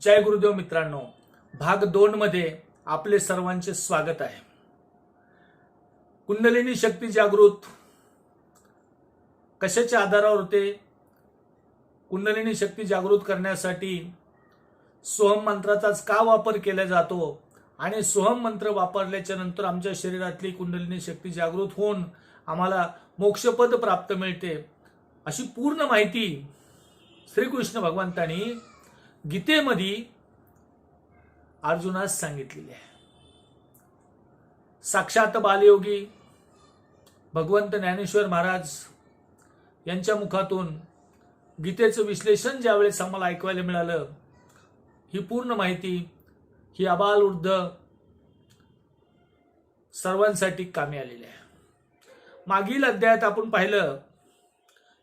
जय गुरुदेव मित्रांनो, भाग 2 मध्ये आपले सर्वांचे स्वागत आहे। कुंडलिनी शक्ती जागृत कशाच्या आधारावर होते? कुंडलिनी शक्ती जागृत करण्यासाठी सोहम मंत्राचाच का वापर केला जातो आणि सोहम मंत्र वापरल्याच्या नंतर आमच्या शरीरातली कुंडलिनी शक्ती जागृत होऊन आम्हाला मोक्षपद प्राप्त मिळते, अशी पूर्ण माहिती श्रीकृष्ण भगवंतांनी गीतेमध्ये अर्जुनास सांगितलेली आहे। साक्षात बालयोगी भगवंत ज्ञानेश्वर महाराज यांच्या मुखातून गीतेचं विश्लेषण ज्यावेळेस आम्हाला ऐकायला मिळालं, ही पूर्ण माहिती ही आबालवृद्ध सर्वांसाठी कामी आलेली आहे। मागील अध्यायात आपण पाहिलं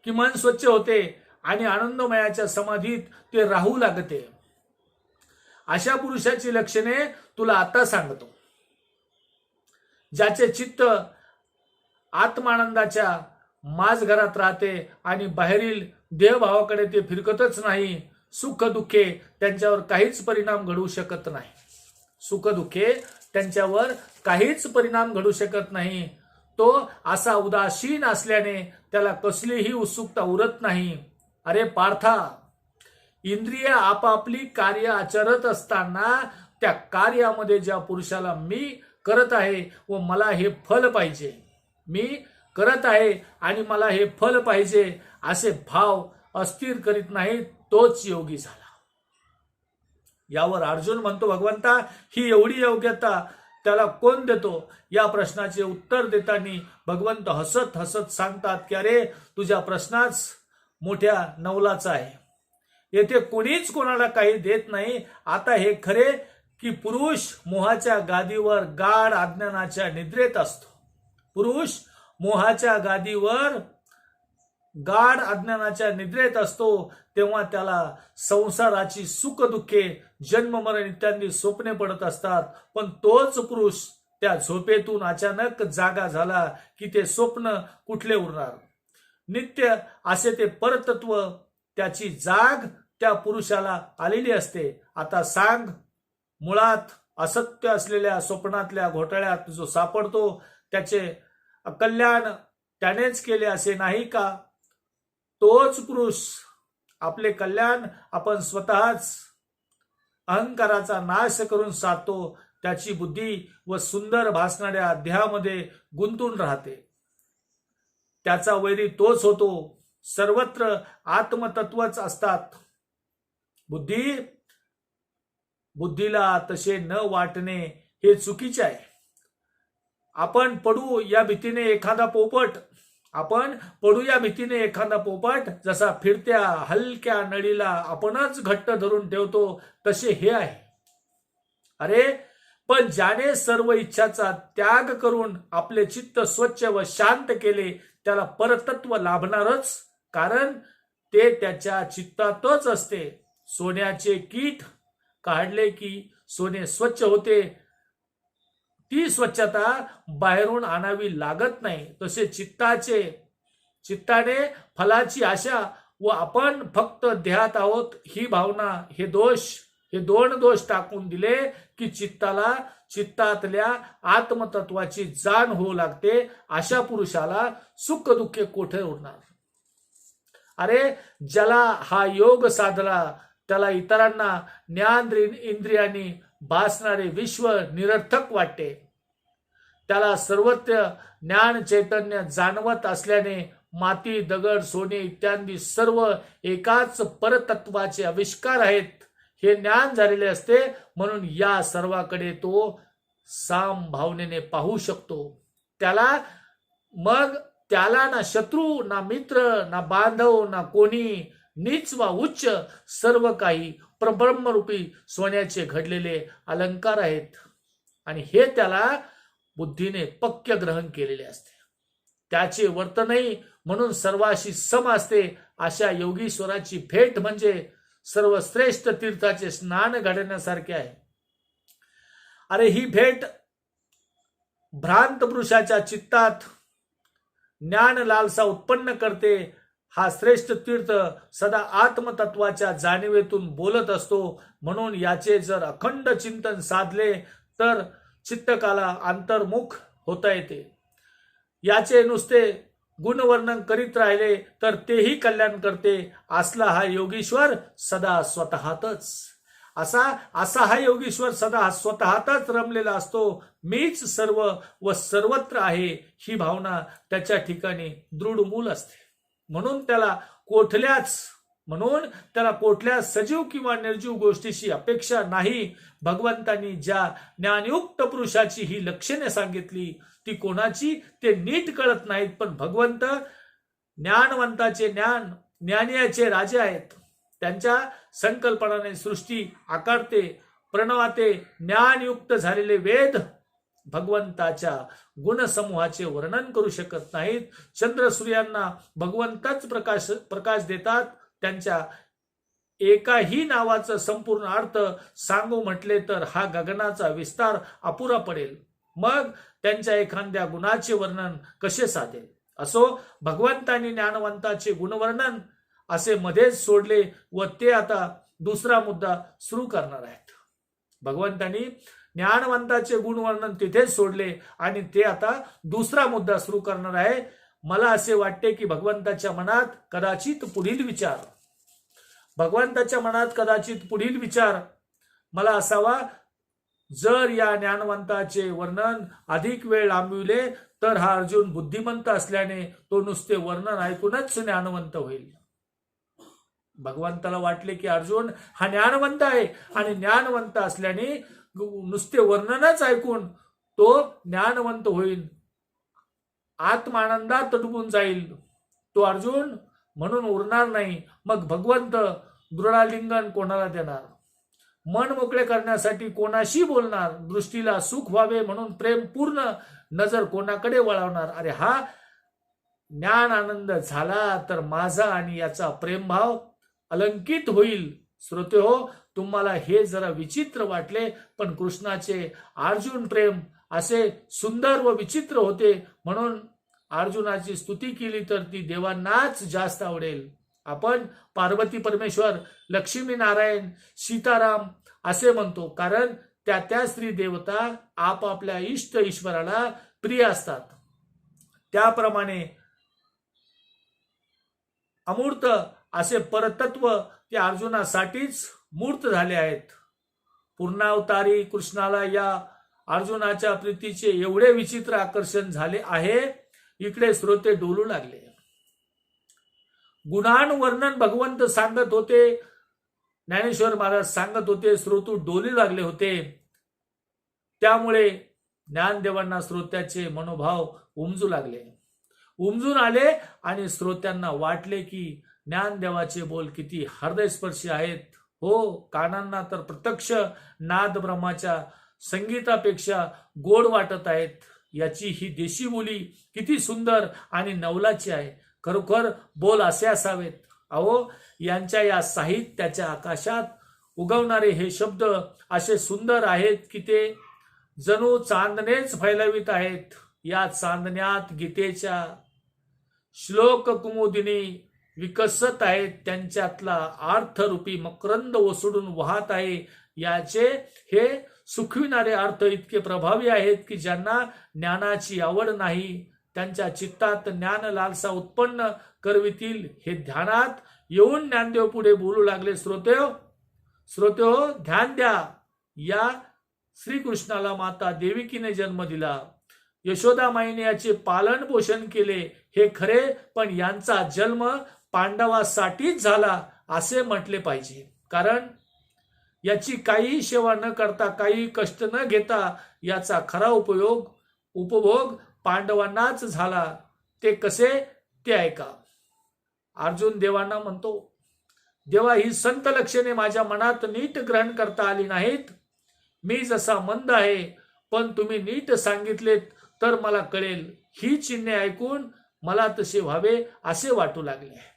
की मन स्वच्छ होते आणि आनंदमयाच्या समाधीत ते राहू लागते। अशा पुरुषाची लक्षणे तुला आता सांगतो, ज्याचे चित्त आत्मानंदाच्या माझघरात राहते आणि बाहेरील देहभावाकडे ते फिरकतच नाही। सुख दुःखे त्यांच्यावर काहीच परिणाम घडवू शकत नाही। सुख दुःखे त्यांच्यावर काहीच परिणाम घडू शकत नाही। तो असा उदासीन असल्याने त्याला कसलीही उत्सुकता उरत नाही। अरे पार्था, इंद्रिय आपापली कार्य आचरत असताना त्या कार्यामध्ये ज्या पुरुषाला मी करत आहे व मला हे फल पाहिजे, मी करत आहे आणि मला हे फल पाहिजे असे भाव अस्थिर करीत नाही, तोच योगी झाला। यावर अर्जुन म्हणतो, भगवंता, ही एवढी योग्यता त्याला कोण देतो? या प्रश्नाचे उत्तर देताना भगवंत हसत हसत सांगतात की अरे, तुझ्या प्रश्नाच मोठ्या नवलाचा आहे। येथे कोणीच कोणाला काही देत नाही। आता हे खरे की पुरुष मोहाच्या गादीवर गाढ अज्ञानाच्या निद्रेत असतो। पुरुष मोहाच्या गादीवर गाढ अज्ञानाच्या निद्रेत असतो, तेव्हा त्याला संसाराची सुख दुःखे जन्म मरण इत्यादी स्वप्ने पडत असतात। पण तोच पुरुष त्या झोपेतून अचानक जागा झाला की ते स्वप्न कुठले उरणार? नित्य असे ते परतत्व, त्याची जाग त्या पुरुषाला आलेली असते। आता सांग, मुळात असत्य असलेल्या स्वप्नातल्या घोटाळ्यात जो सापडतो त्याचे कल्याण त्यानेच केले असे नाही का? तोच पुरुष आपले कल्याण आपण स्वतःच अहंकाराचा नाश करून साधतो। त्याची बुद्धी व सुंदर भासणाऱ्या देहामध्ये गुंतून राहते। त्याचा वैरी तोच होतो। सर्वत्र आत्मतत्वच असतात। बुद्धीला तसे न वाटणे हे चुकीचे आहे। आपण पडू या भीतीने एखादा पोपट जसा फिरत्या हलक्या नळीला आपणच घट्ट धरून ठेवतो, तसे हे आहे। अरे, पण ज्याने सर्व इच्छाचा त्याग करून आपले चित्त स्वच्छ व शांत केले त्याला परतत्व लाभणारच, कारण ते त्याच्या चित्तातच असते। सोन्याचे कीट काढले की सोने स्वच्छ होते, ती स्वच्छता बाहेरून आणावी लागत नाही। तसे चित्ताने फलाची आशा व आपण फक्त देहात आहोत ही भावना, हे दोन दोष टाकून दिले की चित्तातल्या आत्मतत्वाची जाण होऊ लागते। अशा पुरुषाला सुख दुःखे कोठे उरणार? अरे, ज्याला हा योग साधला त्याला इतरांना ज्ञान इंद्रियांनी भासणारे विश्व निरर्थक वाटते। त्याला सर्वत्र ज्ञान चैतन्य जाणवत असल्याने माती, दगड, सोने इत्यादी सर्व एकाच परतत्वाचे आविष्कार आहेत हे ज्ञान झालेले असते। म्हणून या सर्वाकडे तो साम भावनेने पाहू शकतो। त्याला ना शत्रू, ना मित्र, ना बांधव, ना कोणी, नीच वा उच्च, सर्व काही परब्रह्मरूपी सोन्याचे घडलेले अलंकार आहेत आणि हे त्याला बुद्धीने पक्के ग्रहण केलेले असते। त्याचे वर्तनही म्हणून सर्वाशी सम असते। अशा योगीश्वराची भेट म्हणजे सर्वश्रेष्ठ तीर्थाचे स्नान घडण्यासारखे आहे। अरे, ही भेट भ्रांत पुरुषाच्या चित्तात ज्ञान लालसा उत्पन्न करते हा श्रेष्ठ तीर्थ सदा आत्मतत्वाच्या जाणीवेतून बोलत असतो. म्हणून याचे जर अखंड चिंतन साधले तर चित्तकाला अंतर्मुख होता येते. याचे नुसते गुणवर्णन करीत राहिले तर तेही कल्याण करते. असला हा योगीश्वर सदा स्वतःतच असा हा योगीश्वर सदा स्वतःतच रमलेला असतो. मीच सर्व व सर्वत्र आहे ही भावना त्याच्या ठिकाणी दृढ मूल असते. म्हणून त्याला कुठल्याच सजीव किंवा निर्जीव गोष्टीची अपेक्षा नाही. भगवंतांनी ज्या ज्ञानयुक्त पुरुषाची ही लक्षणे सांगितली ती कोणाची ते नीट कळत नाहीत. पण भगवंत ज्ञानवंताचे ज्ञानियाचे राजे आहेत. त्यांच्या संकल्पनाने सृष्टी आकारते, प्रणवाते. ज्ञानयुक्त झालेले वेद भगवंताच्या गुणसमूहाचे वर्णन करू शकत नाहीत. चंद्र सूर्यांना भगवंतच प्रकाश देतात. त्यांच्या एकाही नावाचा संपूर्ण अर्थ सांगू म्हटले तर हा गगनाचा विस्तार अपुरा पडेल. मग त्यांच्या एखाद्या गुणाचे वर्णन कसे साधेल. असो, भगवंतांनी ज्ञानवंताचे गुणवर्णन असे मध्येच सोडले व ते आता दुसरा मुद्दा सुरू करणार आहेत. भगवंतांनी ज्ञानवंताचे गुणवर्णन तिथेच सोडले आणि ते आता दुसरा मुद्दा सुरू करणार आहे. मला असे वाटते की भगवंताच्या मनात कदाचित पुढील विचार मला असावा. जर या ज्ञानवंताचे वर्णन अधिक वेळ लांबविले तर हा अर्जुन बुद्धिमंत असल्याने तो नुसते वर्णन ऐकूनच ज्ञानवंत होईल. भगवंताला वाटले की अर्जुन हा ज्ञानवंत आहे आणि ज्ञानवंत असल्याने नुसते वर्णनच ऐकून तो ज्ञानवंत होईल, आत्मानंदात डुबून जाईल. तो अर्जुन म्हणून उरणार नाही. मग भगवंत दृढालिंगन कोणाला देणार, मन मोकळे करण्यासाठी कोणाशी बोलणार, दृष्टीला सुख व्हावे म्हणून प्रेमपूर्ण नजर कोणाकडे वळवणार. अरे हा ज्ञान आनंद झाला तर माझा आणि याचा प्रेमभाव अलंकित होईल. श्रोतेहो, तुम्हाला हे जरा विचित्र वाटले, पण कृष्णाचे अर्जुन प्रेम असे सुंदर व विचित्र होते. म्हणून अर्जुनाची स्तुती केली तर ती देवांनाच जास्त आवडेल. आपण पार्वती परमेश्वर, लक्ष्मी नारायण, सीताराम असे म्हणतो, कारण त्या स्त्री देवता आपापल्या इष्ट ईश्वराला प्रिय असतात. त्याप्रमाणे अमूर्त असे परतत्व त्या अर्जुनासाठीच मूर्त झाले आहेत. पूर्णावतारी कृष्णाला या अर्जुनाच्या प्रीतीचे एवढे विचित्र आकर्षण झाले आहे. इकडे श्रोते डोलू लागले. गुणांवर्णन भगवंत सांगत होते, ज्ञानेश्वर महाराज सांगत होते, श्रोतू डोलू लागले होते. त्यामुळे ज्ञानदेवांना श्रोत्याचे मनोभाव उमजून आले आणि श्रोत्यांना वाटले की ज्ञानदेवाचे बोल किती हृदयस्पर्शी आहेत. हो, कानांना तर प्रत्यक्ष नाद ब्रह्माच्या संगीतापेक्षा गोड वाटत आहेत. याची ही देशी बोली किती सुंदर आणि नवलाची आहे. खरोखर बोल असे असावेत. अहो, यांच्या या साहित्याच्या आकाशात उगवणारे हे शब्द असे सुंदर आहेत की ते जणू चांदणेच फैलवित आहेत. या चांदण्यात गीतेच्या श्लोक कुमुदिनी विकसत आहेत. त्यांच्यातला अर्थरूपी मकरंद ओसडून वाहत आहे. याचे हे सुखविणारे अर्थ इतके प्रभावी आहेत की ज्यांना ज्ञानाची आवड नाही त्यांच्या चित्तात ज्ञान लालसा उत्पन्न करवितील. हे ध्यानात येऊन ज्ञानदेव पुढे बोलू लागले. श्रोतेहो, ध्यान द्या. या श्रीकृष्णाला माता देविकीने जन्म दिला. यशोदा माईने याचे पालन पोषण केले हे खरे, पण यांचा जन्म पांडवासाठीच झाला असे म्हटले पाहिजे. कारण याची काही सेवा न करता, काही कष्ट न घेता याचा खरा उपभोग पांडवांनाच झाला. ते कसे ते ऐका. अर्जुन देवांना म्हणतो, देवा, ही संत लक्षणे माझ्या मनात नीट ग्रहण करता आली नाहीत. मी जसा मंद आहे, पण तुम्ही नीट सांगितलेत तर मला कळेल. ही चिन्हे ऐकून मला तसे व्हावे असे वाटू लागले.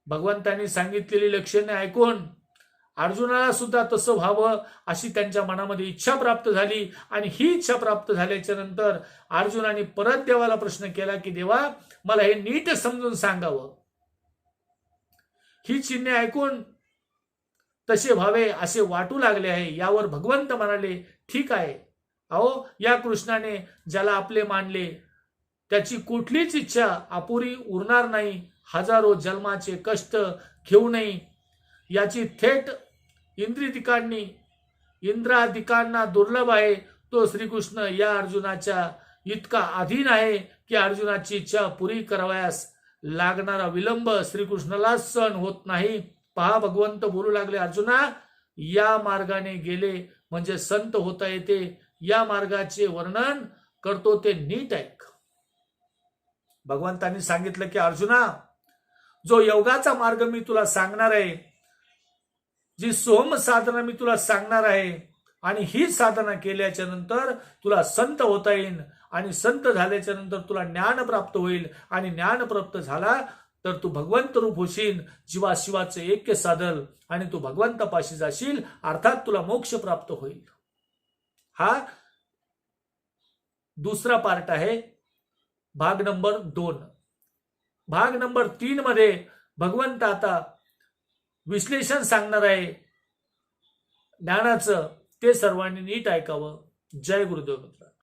भगवंतांनी सांगितलेली लक्षणे ऐकून अर्जुनाला सुद्धा तसं व्हावं अशी त्यांच्या मनामध्ये इच्छा प्राप्त झाली. आणि ही इच्छा प्राप्त झाल्याच्या नंतर अर्जुनाने परत देवाला प्रश्न केला की देवा, मला हे नीट समजून सांगावं. ही चिन्हे ऐकून तसे व्हावे असे वाटू लागले आहे. यावर भगवंत म्हणाले, ठीक आहे. अहो, या कृष्णाने ज्याला आपले मानले त्याची कुठलीच इच्छा अपुरी उरणार नाही. हजारो जन्माचे कष्ट घेऊनही याची थेट इंद्रादिकांना दुर्लभ आहे. तो श्रीकृष्ण या अर्जुनाच्या इतका अधीन आहे की अर्जुनाची इच्छा पुरी करावयास लागणारा विलंब श्रीकृष्णाला सहन होत नाही. पहा, भगवंत बोलू लागले, अर्जुना, या मार्गाने गेले म्हणजे संत होता येते. या मार्गाचे वर्णन करतो ते नीट ऐक. भगवंतांनी सांगितलं की अर्जुना, जो योगाचा मार्ग मी तुला सांगणार आहे, जी सोम साधना मी तुला सांगणार आहे, आणि ही साधना केल्याच्या नंतर तुला संत होता येईल. आणि संत झाल्याच्या नंतर तुला ज्ञान प्राप्त होईल. आणि ज्ञान प्राप्त झाला तर तू भगवंत रूप होशील. जीवाशिवाचे ऐक्य साधल आणि तू भगवंतापाशी जाशील. अर्थात तुला मोक्ष प्राप्त होईल. हा दुसरा पार्ट आहे, भाग नंबर 2. भाग नंबर 3 मध्ये भगवंत आता विश्लेषण सांगणार आहे ज्ञानाचं. ते सर्वांनी नीट ऐकावं. जय गुरुदेव मित्र.